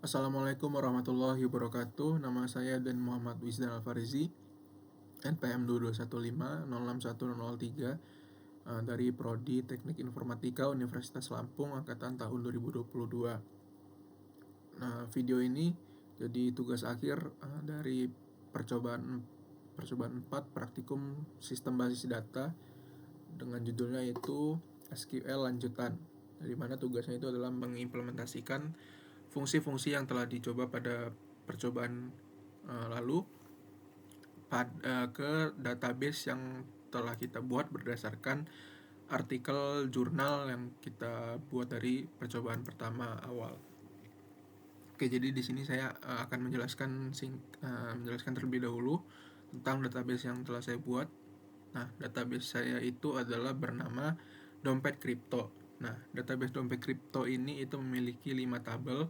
Assalamualaikum warahmatullahi wabarakatuh. Nama saya Dan Muhammad Wisdan Alfarizi, NPM 2215061003 dari Prodi Teknik Informatika Universitas Lampung angkatan tahun 2022. Nah, video ini jadi tugas akhir dari percobaan 4 praktikum sistem basis data dengan judulnya yaitu SQL lanjutan. Di mana tugasnya itu adalah mengimplementasikan fungsi-fungsi yang telah dicoba pada percobaan lalu ke database yang telah kita buat berdasarkan artikel jurnal yang kita buat dari percobaan pertama awal. Oke, jadi di sini saya akan menjelaskan terlebih dahulu tentang database yang telah saya buat. Nah, database saya itu adalah bernama Dompet Kripto. Nah, database Dompet Kripto ini itu memiliki 5 tabel,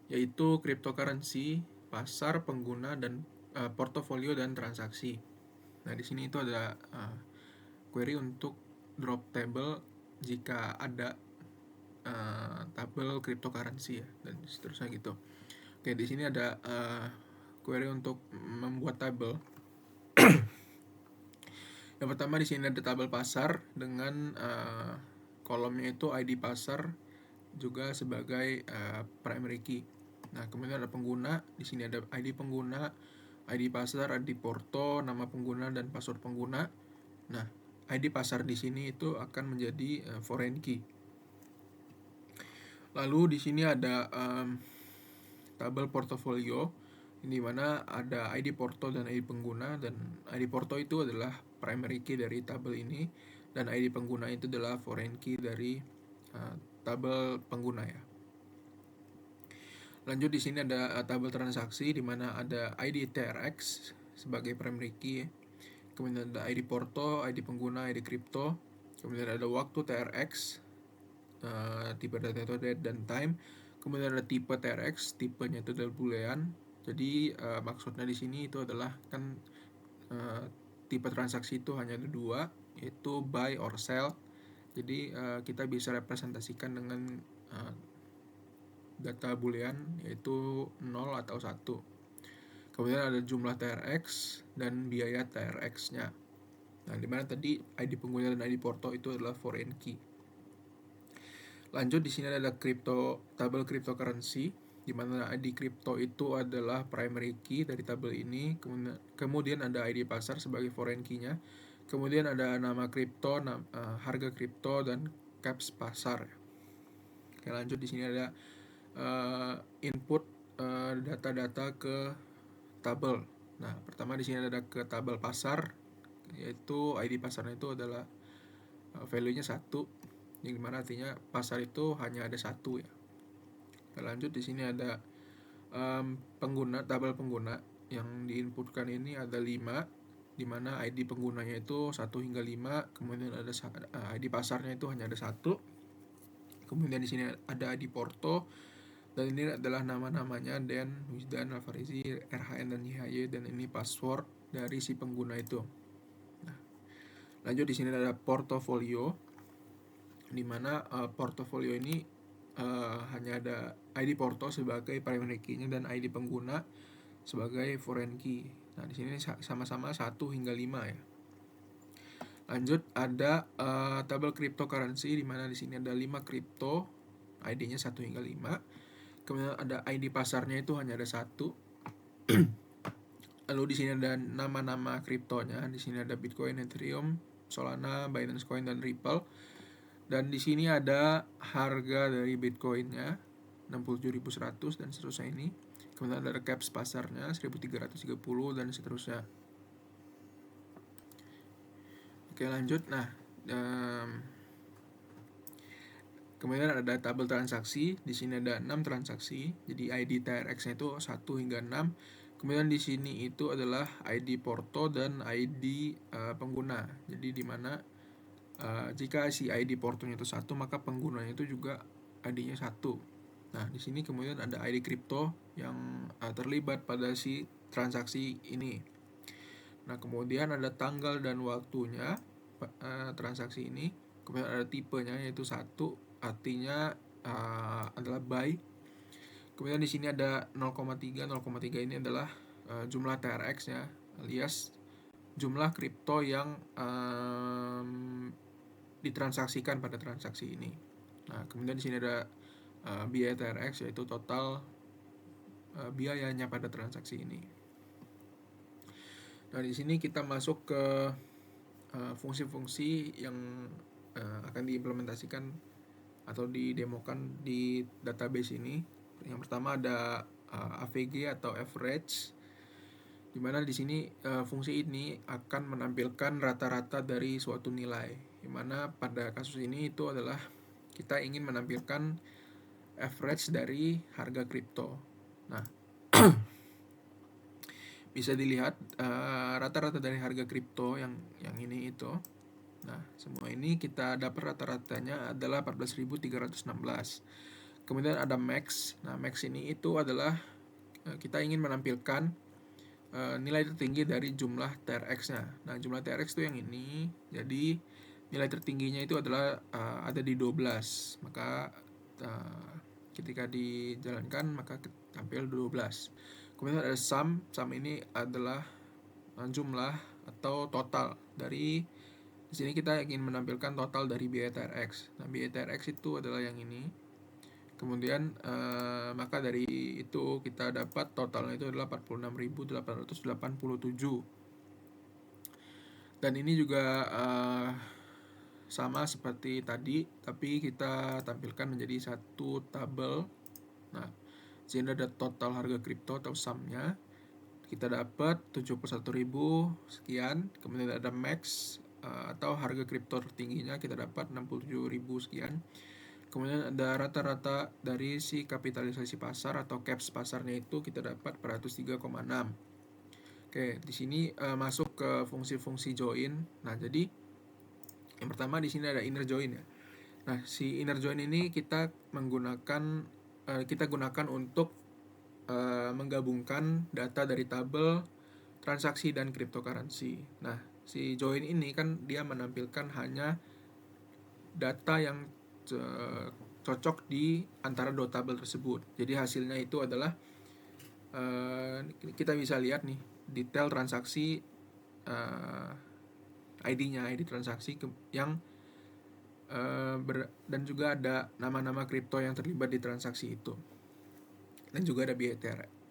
yaitu cryptocurrency, pasar, pengguna, dan portofolio dan transaksi. Nah, di sini itu ada query untuk drop table jika ada tabel cryptocurrency ya, dan seterusnya gitu. Oke, di sini ada query untuk membuat tabel. Yang pertama di sini ada tabel pasar dengan kolomnya itu ID pasar juga sebagai primary key. Nah, kemudian ada pengguna, di sini ada ID pengguna, ID pasar, ID porto, nama pengguna dan password pengguna. Nah, ID pasar di sini itu akan menjadi foreign key. Lalu di sini ada tabel portofolio di mana ada ID porto dan ID pengguna, dan ID porto itu adalah primary key dari tabel ini dan ID pengguna itu adalah foreign key dari tabel pengguna ya. Lanjut di sini ada tabel transaksi di mana ada ID TRX sebagai primary key. Kemudian ada ID porto, ID pengguna, ID kripto. Kemudian ada waktu TRX, tipe data itu date dan time. Kemudian ada tipe TRX, tipenya itu adalah boolean. Jadi maksudnya di sini itu adalah kan tipe transaksi itu hanya ada 2, yaitu buy or sell. Jadi kita bisa representasikan dengan data boolean yaitu 0 atau 1. Kemudian ada jumlah TRX dan biaya TRX-nya. Nah, dimana tadi ID pengguna dan ID porto itu adalah foreign key. Lanjut di sini ada tabel cryptocurrency di mana ID kripto itu adalah primary key dari tabel ini. Kemudian ada ID pasar sebagai foreign key-nya. Kemudian ada nama kripto, harga kripto dan caps pasar. Oke, lanjut di sini ada input data-data ke tabel. Nah, pertama di sini ada ke tabel pasar, yaitu ID pasarnya itu adalah value-nya 1, yang dimana artinya pasar itu hanya ada 1 ya. Lanjut di sini ada tabel pengguna yang diinputkan ini ada 5, di mana ID penggunanya itu 1 hingga 5, kemudian ada ID pasarnya itu hanya ada 1. Kemudian di sini ada ID porto, dan ini adalah nama-namanya Dan, Wisdan, Alfarizi, RHN, dan YHY, dan ini password dari si pengguna itu. Nah, lanjut di sini ada portofolio, di mana portofolio ini hanya ada ID porto sebagai primary key-nya dan ID pengguna sebagai foreign key. Nah, di sini sama-sama 1 hingga 5 ya. Lanjut ada tabel cryptocurrency di mana di sini ada 5 kripto, ID-nya 1 hingga 5. Kemudian ada ID pasarnya itu hanya ada 1. Lalu di sini ada nama-nama kriptonya. Di sini ada Bitcoin, Ethereum, Solana, Binance Coin, dan Ripple. Dan di sini ada harga dari Bitcoinnya 67.100 dan seterusnya ini. Kemudian ada caps pasarnya 1.330 dan seterusnya. Oke, lanjut. Nah, kemudian ada tabel transaksi. Di sini ada 6 transaksi. Jadi ID TRX-nya itu 1 hingga 6. Kemudian di sini itu adalah ID porto dan ID pengguna. Jadi di mana jika si ID portonya itu 1, maka penggunanya itu juga ID-nya 1. Nah, di sini kemudian ada ID kripto yang terlibat pada si transaksi ini. Nah, kemudian ada tanggal dan waktunya transaksi ini. Kemudian ada tipenya yaitu 1, artinya adalah buy. Kemudian di sini ada 0,3. 0,3 ini adalah jumlah TRX-nya, alias jumlah kripto yang ditransaksikan pada transaksi ini. Nah, kemudian di sini ada biaya TRX, yaitu total biayanya pada transaksi ini. Nah, di sini kita masuk ke fungsi-fungsi yang akan diimplementasikan atau didemokan di database ini. Yang pertama ada AVG atau average, di mana di sini fungsi ini akan menampilkan rata-rata dari suatu nilai, di mana pada kasus ini itu adalah kita ingin menampilkan average dari harga kripto. Nah, bisa dilihat rata-rata dari harga kripto yang ini itu. Nah, semua ini kita dapat rata-ratanya adalah 14.316. Kemudian ada max. Nah, max ini itu adalah kita ingin menampilkan nilai tertinggi dari jumlah TRX-nya. Nah, jumlah TRX itu yang ini. Jadi, nilai tertingginya itu adalah ada di 12. Maka ketika dijalankan maka tampil 12. Kemudian ada sum. Sum ini adalah jumlah atau total dari, di sini kita ingin menampilkan total dari biaya TRX. Nah, biaya TRX itu adalah yang ini. Kemudian maka dari itu kita dapat totalnya itu adalah 46.887. Dan ini juga sama seperti tadi, tapi kita tampilkan menjadi satu tabel. Nah, sini ada total harga kripto atau sum-nya. Kita dapat 71.000 sekian. Kemudian ada max atau harga kripto tertingginya, kita dapat 67.000 sekian. Kemudian ada rata-rata dari si kapitalisasi pasar atau caps pasarnya itu kita dapat 403,6. Oke, di sini masuk ke fungsi-fungsi join. Nah, jadi yang pertama di sini ada inner join ya. Nah, si inner join ini kita gunakan untuk menggabungkan data dari tabel transaksi dan cryptocurrency. Nah, si join ini kan dia menampilkan hanya data yang cocok di antara dua tabel tersebut. Jadi hasilnya itu adalah kita bisa lihat nih detail transaksi, ID-nya, ID transaksi yang dan juga ada nama-nama kripto yang terlibat di transaksi itu. Dan juga ada biaya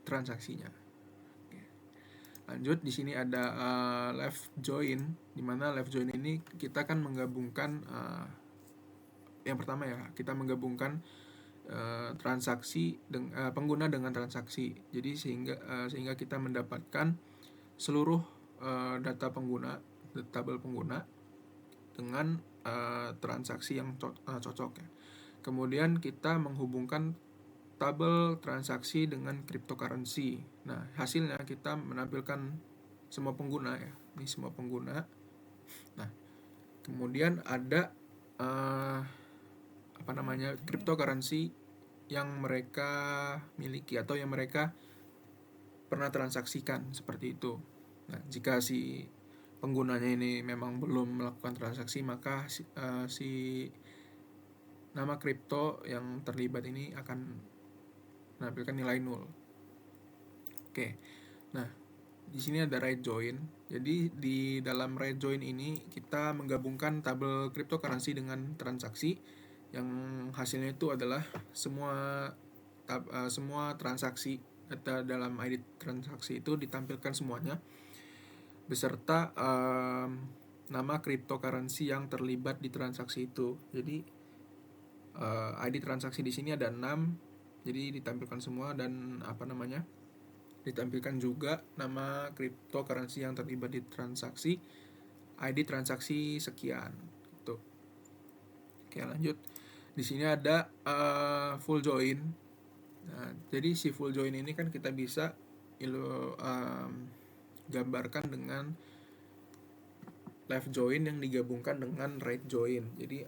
transaksinya. Lanjut, di sini ada left join, di mana left join ini kita kan menggabungkan yang pertama ya, kita menggabungkan transaksi pengguna dengan transaksi. Jadi sehingga kita mendapatkan seluruh data pengguna, tabel pengguna dengan transaksi yang cocok ya. Kemudian kita menghubungkan tabel transaksi dengan cryptocurrency. Nah, hasilnya kita menampilkan semua pengguna ya. Ini semua pengguna. Nah, kemudian ada cryptocurrency yang mereka miliki atau yang mereka pernah transaksikan, seperti itu. Nah, jika si penggunanya ini memang belum melakukan transaksi, maka si nama kripto yang terlibat ini akan menampilkan nilai 0. Oke. Nah, di sini ada right join. Jadi di dalam right join ini kita menggabungkan tabel cryptocurrency dengan transaksi yang hasilnya itu adalah semua transaksi data dalam ID transaksi itu ditampilkan semuanya beserta nama cryptocurrency yang terlibat di transaksi itu. Jadi ID transaksi di sini ada 6, jadi ditampilkan semua, dan ditampilkan juga nama cryptocurrency yang terlibat di transaksi, ID transaksi sekian. Tuh. Oke, lanjut. Di sini ada full join. Nah, jadi si full join ini kan kita bisa gambarkan dengan left join yang digabungkan dengan right join. Jadi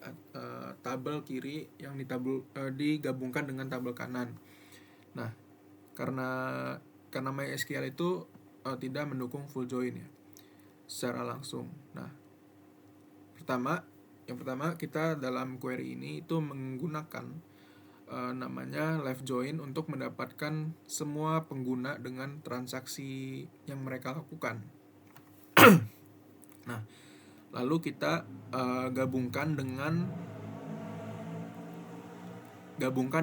tabel kiri yang digabungkan dengan tabel kanan. Nah, karena MySQL itu tidak mendukung full join ya secara langsung. Nah, yang pertama kita dalam query ini itu menggunakan namanya live join untuk mendapatkan semua pengguna dengan transaksi yang mereka lakukan. Nah, lalu kita gabungkan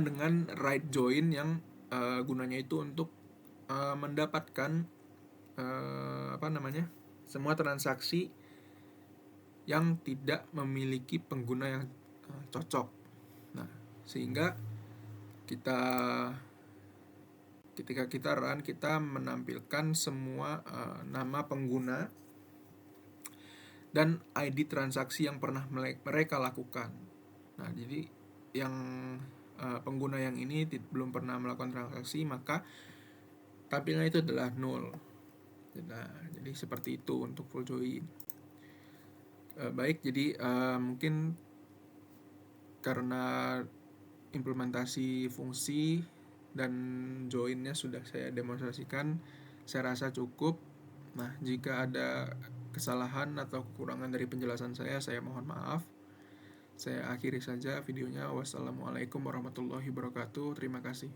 dengan write join yang gunanya itu untuk mendapatkan semua transaksi yang tidak memiliki pengguna yang cocok. Nah, sehingga ketika kita run, kita menampilkan semua nama pengguna dan ID transaksi yang pernah mereka lakukan. Nah, jadi yang pengguna yang ini belum pernah melakukan transaksi, maka tampilnya itu adalah null. Nah, jadi seperti itu untuk full join. Baik, jadi mungkin karena implementasi fungsi dan joinnya sudah saya demonstrasikan, saya rasa cukup. Nah, jika ada kesalahan atau kekurangan dari penjelasan saya mohon maaf. Saya akhiri saja videonya. Wassalamualaikum warahmatullahi wabarakatuh. Terima kasih.